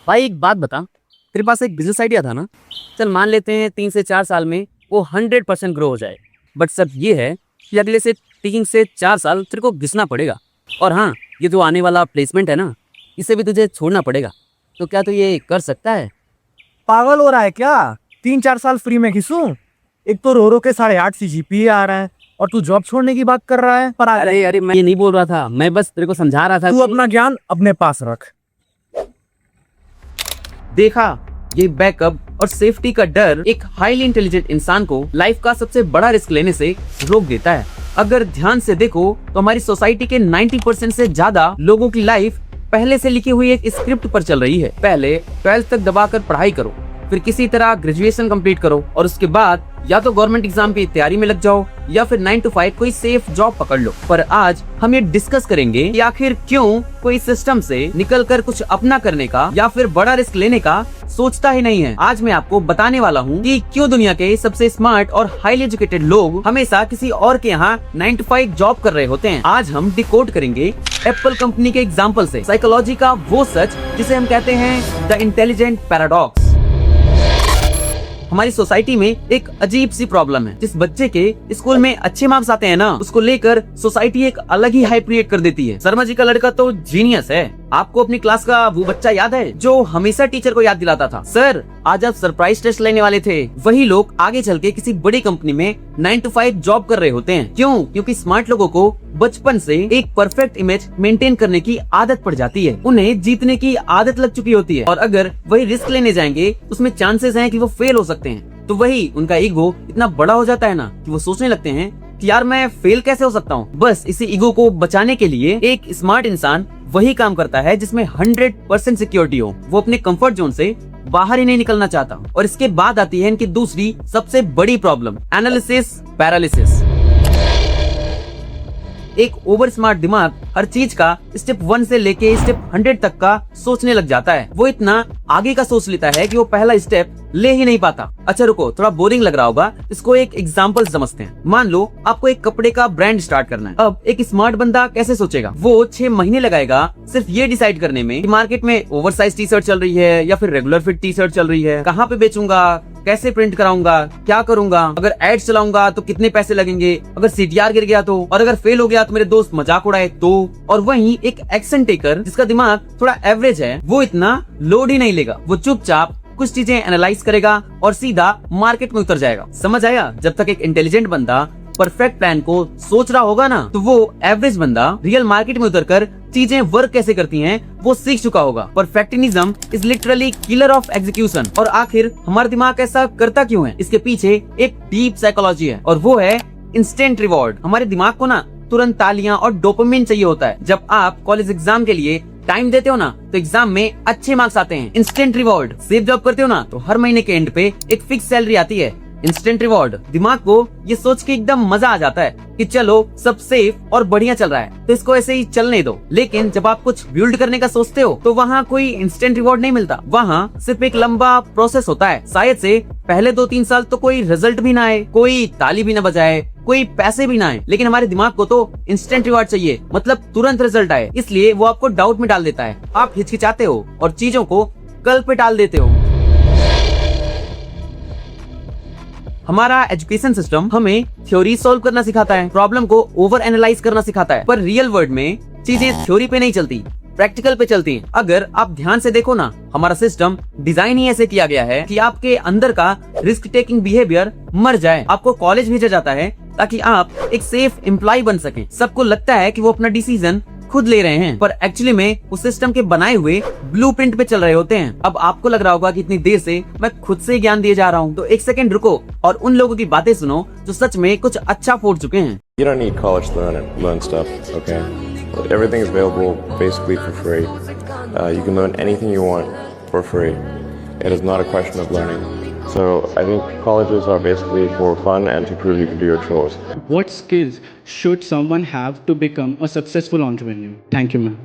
भाई एक बात बता, तेरे पास एक बिजनेस आइडिया था ना। चल मान लेते हैं 3 से 4 साल में वो 100% ग्रो हो जाए, बट सब ये है कि अगले से 3 से 4 साल तेरे को घिसना पड़ेगा। और हाँ, ये जो आने वाला प्लेसमेंट है ना, इसे भी तुझे छोड़ना पड़ेगा। तो क्या तू ये कर सकता है? पागल हो रहा है क्या? 3-4 साल फ्री में घिसूं? एक तो रो रो के 8.5 CGPA आ रहा है और तू जॉब छोड़ने की बात कर रहा है। पर अरे अरे, मैं ये नहीं बोल रहा था, मैं बस तेरे को समझा रहा था। तू अपना ज्ञान अपने पास रख। देखा, ये बैकअप और सेफ्टी का डर एक हाईली इंटेलिजेंट इंसान को लाइफ का सबसे बड़ा रिस्क लेने से रोक देता है। अगर ध्यान से देखो तो हमारी सोसाइटी के 90% से ज्यादा लोगों की लाइफ पहले से लिखी हुई एक स्क्रिप्ट पर चल रही है। पहले 12th तक दबाकर पढ़ाई करो, फिर किसी तरह ग्रेजुएशन कंप्लीट करो और उसके बाद या तो गवर्नमेंट एग्जाम की तैयारी में लग जाओ या फिर 9 to 5 कोई सेफ जॉब पकड़ लो। पर आज हम ये डिस्कस करेंगे कि आखिर क्यों कोई सिस्टम से निकलकर कुछ अपना करने का या फिर बड़ा रिस्क लेने का सोचता ही नहीं है। आज मैं आपको बताने वाला हूँ कि क्यों दुनिया के सबसे स्मार्ट और हाईली एजुकेटेड लोग हमेशा किसी और के यहाँ 9 to 5 जॉब कर रहे होते हैं। आज हम डिकोड करेंगे एप्पल कंपनी के एग्जाम्पल से साइकोलॉजी का वो सच जिसे हम कहते हैं द इंटेलिजेंट पैराडॉक्स। हमारी सोसाइटी में एक अजीब सी प्रॉब्लम है। जिस बच्चे के स्कूल में अच्छे मार्क्स आते हैं ना, उसको लेकर सोसाइटी एक अलग ही हाइप क्रिएट कर देती है। शर्मा जी का लड़का तो जीनियस है। आपको अपनी क्लास का वो बच्चा याद है जो हमेशा टीचर को याद दिलाता था, सर आज आप सरप्राइज टेस्ट लेने वाले थे। वही लोग आगे चल के किसी बड़ी कंपनी में 9 to 5 जॉब कर रहे होते हैं। क्यों? क्योंकि स्मार्ट लोगों को बचपन से एक परफेक्ट इमेज मेंटेन करने की आदत पड़ जाती है। उन्हें जीतने की आदत लग चुकी होती है और अगर वही रिस्क लेने जाएंगे उसमें चांसेस हैं कि वो फेल हो सकते हैं। तो वही उनका ईगो इतना बड़ा हो जाता है ना कि वो सोचने लगते हैं कि यार मैं फेल कैसे हो सकता हूँ। बस इसी ईगो को बचाने के लिए एक स्मार्ट इंसान वही काम करता है जिसमें 100% सिक्योरिटी हो। वो अपने कंफर्ट जोन से बाहर ही नहीं निकलना चाहता। और इसके बाद आती है इनकी दूसरी सबसे बड़ी प्रॉब्लम, एनालिसिस पैरालिसिस। एक ओवर स्मार्ट दिमाग हर चीज का स्टेप 1 से लेके स्टेप 100 तक का सोचने लग जाता है। वो इतना आगे का सोच लेता है कि वो पहला स्टेप ले ही नहीं पाता। अच्छा रुको, थोड़ा बोरिंग लग रहा होगा, इसको एक एग्जांपल समझते हैं। मान लो आपको एक कपड़े का ब्रांड स्टार्ट करना है। अब एक स्मार्ट बंदा कैसे सोचेगा? वो 6 महीने लगाएगा सिर्फ ये डिसाइड करने में कि मार्केट में ओवर साइज टी शर्ट चल रही है या फिर रेगुलर फिट टी शर्ट चल रही है, कहाँ पे बेचूंगा, कैसे प्रिंट कराऊंगा, क्या करूंगा, अगर एड्स चलाऊंगा तो कितने पैसे लगेंगे, अगर CTR गिर गया तो, और अगर फेल हो गया तो मेरे दोस्त मजाक उड़ाए तो। और वहीं एक एक्शन टेकर जिसका दिमाग थोड़ा एवरेज है, वो इतना लोड ही नहीं लेगा। वो चुपचाप कुछ चीजें एनालाइज करेगा और सीधा मार्केट में उतर जाएगा। समझ आया? जब तक एक इंटेलिजेंट बंदा परफेक्ट प्लान को सोच रहा होगा ना, तो वो एवरेज बंदा रियल मार्केट में उतरकर चीजें वर्क कैसे करती हैं वो सीख चुका होगा। Perfectionism is literally killer of execution. और आखिर हमारा दिमाग ऐसा करता क्यों है? इसके पीछे एक डीप साइकोलॉजी है और वो है इंस्टेंट रिवॉर्ड। हमारे दिमाग को ना तुरंत तालियां और डोपामिन चाहिए होता है। जब आप कॉलेज एग्जाम के लिए टाइम देते हो ना, तो एग्जाम में अच्छे मार्क्स आते हैं। Instant reward. सेफ जॉब करते हो ना, तो हर महीने के एंड पे एक फिक्स सैलरी आती है। Instant reward. दिमाग को ये सोच के एकदम मजा आ जाता है कि चलो सब सेफ और बढ़िया चल रहा है तो इसको ऐसे ही चलने दो। लेकिन जब आप कुछ बिल्ड करने का सोचते हो तो वहाँ कोई इंस्टेंट रिवॉर्ड नहीं मिलता। वहाँ सिर्फ एक लंबा प्रोसेस होता है। शायद से पहले 2-3 साल तो कोई रिजल्ट भी ना आए, कोई ताली भी ना बजाए, कोई पैसे भी ना आए, लेकिन हमारे दिमाग को तो इंस्टेंट रिवॉर्ड चाहिए, मतलब तुरंत रिजल्ट आए। इसलिए वो आपको डाउट में डाल देता है। आप हिचकिचाते हो और चीजों को कल पे टाल देते हो। हमारा एजुकेशन सिस्टम हमें थ्योरी सॉल्व करना सिखाता है, प्रॉब्लम को ओवर एनालाइज करना सिखाता है, पर रियल वर्ल्ड में चीजें थ्योरी पे नहीं चलती, प्रैक्टिकल पे चलती हैं। अगर आप ध्यान से देखो ना, हमारा सिस्टम डिजाइन ही ऐसे किया गया है कि आपके अंदर का रिस्क टेकिंग बिहेवियर मर जाए। आपको कॉलेज भेजा जाता है ताकि आप एक सेफ एम्प्लॉय बन सकें। सबको लगता है कि वो अपना डिसीजन खुद ले रहे हैं, पर एक्चुअली में उस सिस्टम के बनाए हुए ब्लूप्रिंट पे चल रहे होते हैं। अब आपको लग रहा होगा कि इतनी देर से मैं खुद से ज्ञान दिए जा रहा हूँ, तो एक सेकंड रुको और उन लोगों की बातें सुनो जो सच में कुछ अच्छा फोड़ चुके हैं। You don't need college to learn stuff, okay? Everything is available basically for free. You can learn anything you want for free. It is not a question of learning. So I think colleges are basically for fun and to prove you can do your chores. What skills should someone have to become a successful entrepreneur? Thank you, ma'am.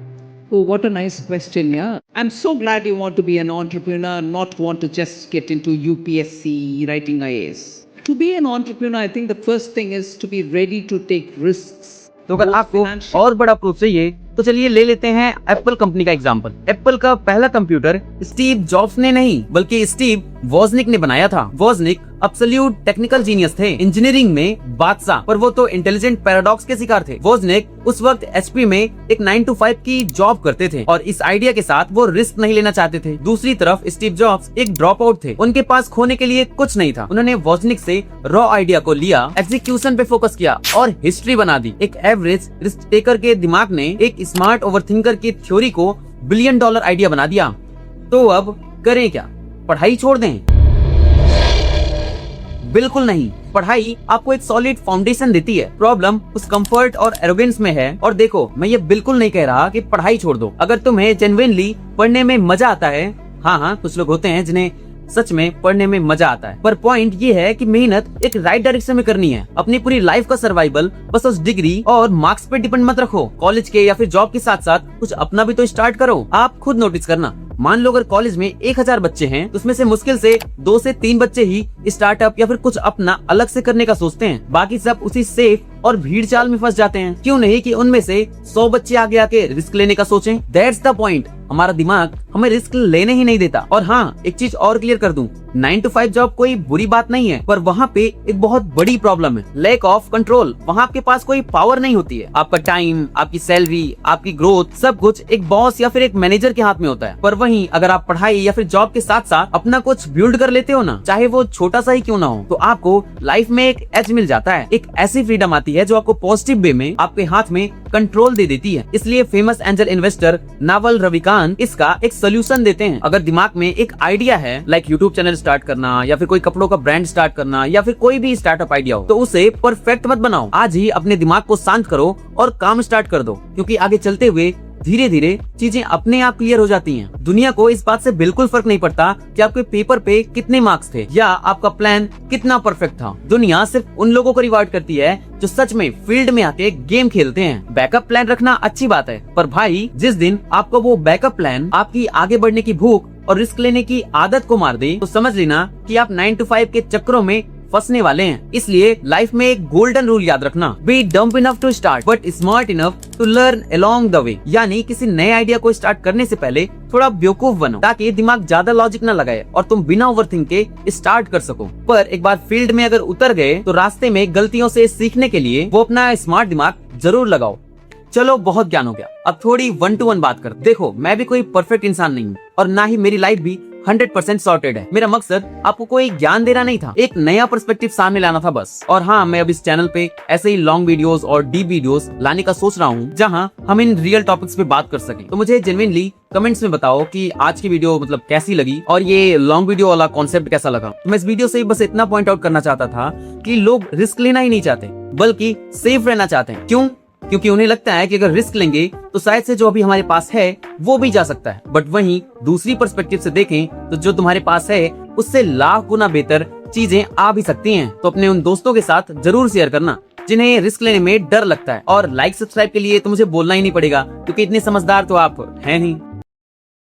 Oh, what a nice question, yeah. I'm so glad you want to be an entrepreneur, not want to just get into UPSC, writing IAS. To be an entrepreneur, I think the first thing is to be ready to take risks. तो अगर both आपको financial- और बड़ा proof चाहिए तो चलिए ले लेते हैं एप्पल कंपनी का एग्जांपल। एप्पल का पहला कंप्यूटर स्टीव जॉब्स ने नहीं बल्कि स्टीव वॉजनिक ने बनाया था। वॉजनिक एब्सोल्यूट टेक्निकल जीनियस थे, इंजीनियरिंग में बादशाह, पर वो तो इंटेलिजेंट पैराडॉक्स के शिकार थे। वॉजनिक उस वक्त एचपी में एक 9 to 5 की जॉब करते थे और इस आइडिया के साथ वो रिस्क नहीं लेना चाहते थे। दूसरी तरफ स्टीव जॉब्स एक ड्रॉप आउट थे, उनके पास खोने के लिए कुछ नहीं था। उन्होंने वॉजनिक से रॉ आइडिया को लिया, एग्जीक्यूशन पे फोकस किया और हिस्ट्री बना दी। एक एवरेज रिस्क टेकर के दिमाग ने एक स्मार्ट ओवरथिंकर की थ्योरी को $1 बिलियन आइडिया बना दिया। तो अब करें क्या? पढ़ाई छोड़ दें? बिल्कुल नहीं। पढ़ाई आपको एक सॉलिड फाउंडेशन देती है। प्रॉब्लम उस कंफर्ट और एरोगेंस में है। और देखो, मैं ये बिल्कुल नहीं कह रहा कि पढ़ाई छोड़ दो। अगर तुम्हें जेन्युइनली पढ़ने में मजा आता है, हाँ, कुछ लोग होते हैं जिन्हें सच में पढ़ने में मजा आता है, पर पॉइंट ये है कि मेहनत एक राइट डायरेक्शन में करनी है। अपनी पूरी लाइफ का सर्वाइवल बस उस डिग्री और मार्क्स पे डिपेंड मत रखो। कॉलेज के या फिर जॉब के साथ साथ कुछ अपना भी तो स्टार्ट करो। आप खुद नोटिस करना, मान लो अगर कॉलेज में 1000 बच्चे हैं तो उसमें से मुश्किल से 2 से 3 बच्चे ही स्टार्टअप या फिर कुछ अपना अलग से करने का सोचते हैं। बाकी सब उसी सेफ और भीड़ चाल में फंस जाते हैं। क्यों नहीं कि उनमें से 100 बच्चे आगे आके रिस्क लेने का सोचें। That's the point. हमारा दिमाग हमें रिस्क लेने ही नहीं देता। और हाँ, एक चीज और क्लियर कर दूं, 9 to 5 जॉब कोई बुरी बात नहीं है, पर वहाँ पे एक बहुत बड़ी प्रॉब्लम है, लैक ऑफ कंट्रोल। वहाँ आपके पास कोई पावर नहीं होती है। आपका टाइम, आपकी सैलरी, आपकी ग्रोथ, सब कुछ एक बॉस या फिर एक मैनेजर के हाथ में होता है। पर वहीं अगर आप पढ़ाई या फिर जॉब के साथ साथ अपना कुछ बिल्ड कर लेते हो ना, चाहे वो छोटा सा ही क्यों ना हो, तो आपको लाइफ में एक एज मिल जाता है। एक ऐसी फ्रीडम आती है जो आपको पॉजिटिव वे में आपके हाथ में कंट्रोल दे देती है। इसलिए famous angel investor novel Ravikant इसका एक सोल्यूशन देते हैं। अगर दिमाग में एक आइडिया है, लाइक यूट्यूब चैनल स्टार्ट करना या फिर कोई कपड़ों का ब्रांड स्टार्ट करना या फिर कोई भी स्टार्टअप आइडिया हो, तो उसे परफेक्ट मत बनाओ। आज ही अपने दिमाग को शांत करो और काम स्टार्ट कर दो, क्योंकि आगे चलते हुए धीरे धीरे चीजें अपने आप क्लियर हो जाती हैं। दुनिया को इस बात से बिल्कुल फर्क नहीं पड़ता कि आपके पेपर पे कितने मार्क्स थे या आपका प्लान कितना परफेक्ट था। दुनिया सिर्फ उन लोगों को रिवार्ड करती है जो सच में फील्ड में आके गेम खेलते हैं। बैकअप प्लान रखना अच्छी बात है, पर भाई जिस दिन आपको वो बैकअप प्लान आपकी आगे बढ़ने की भूख और रिस्क लेने की आदत को मार दे, तो समझ लेना कि आप 9 to 5 के चक्करों में फंसने वाले हैं। इसलिए लाइफ में एक गोल्डन रूल याद रखना, be dumb enough to start but smart enough to learn along the way. यानी किसी नए आइडिया को स्टार्ट करने से पहले थोड़ा बेवकूफ बनो, ताकि दिमाग ज्यादा लॉजिक न लगाए और तुम बिना ओवरथिंक के स्टार्ट कर सको। पर एक बार फील्ड में अगर उतर गए तो रास्ते में गलतियों से सीखने के लिए वो अपना स्मार्ट दिमाग जरूर लगाओ। चलो, बहुत ज्ञान हो गया, अब थोड़ी 1 to 1 बात कर। देखो, मैं भी कोई परफेक्ट इंसान नहीं हूँ और ना ही मेरी लाइफ भी 100% सॉर्टेड है। मेरा मकसद आपको कोई ज्ञान देना नहीं था, एक नया पर्सपेक्टिव सामने लाना था बस। और हाँ, मैं अब इस चैनल पे ऐसे ही लॉन्ग वीडियोस और डीप वीडियोस लाने का सोच रहा हूँ, जहाँ हम इन रियल टॉपिक्स पे बात कर सकें। तो मुझे जेन्युइनली कमेंट्स में बताओ कि आज की वीडियो मतलब कैसी लगी और ये लॉन्ग वीडियो वाला कॉन्सेप्ट कैसा लगा। तो मैं इस वीडियो से बस इतना पॉइंट आउट करना चाहता था कि लोग रिस्क लेना ही नहीं चाहते, बल्कि सेफ रहना चाहते हैं। क्यों? क्योंकि उन्हें लगता है कि अगर रिस्क लेंगे तो शायद से जो अभी हमारे पास है वो भी जा सकता है। बट वहीं दूसरी पर्सपेक्टिव से देखें तो जो तुम्हारे पास है उससे लाख गुना बेहतर चीजें आ भी सकती हैं। तो अपने उन दोस्तों के साथ जरूर शेयर करना जिन्हें रिस्क लेने में डर लगता है। और लाइक सब्सक्राइब के लिए तो मुझे बोलना ही नहीं पड़ेगा, क्योंकि इतने समझदार तो आप हैं नहीं।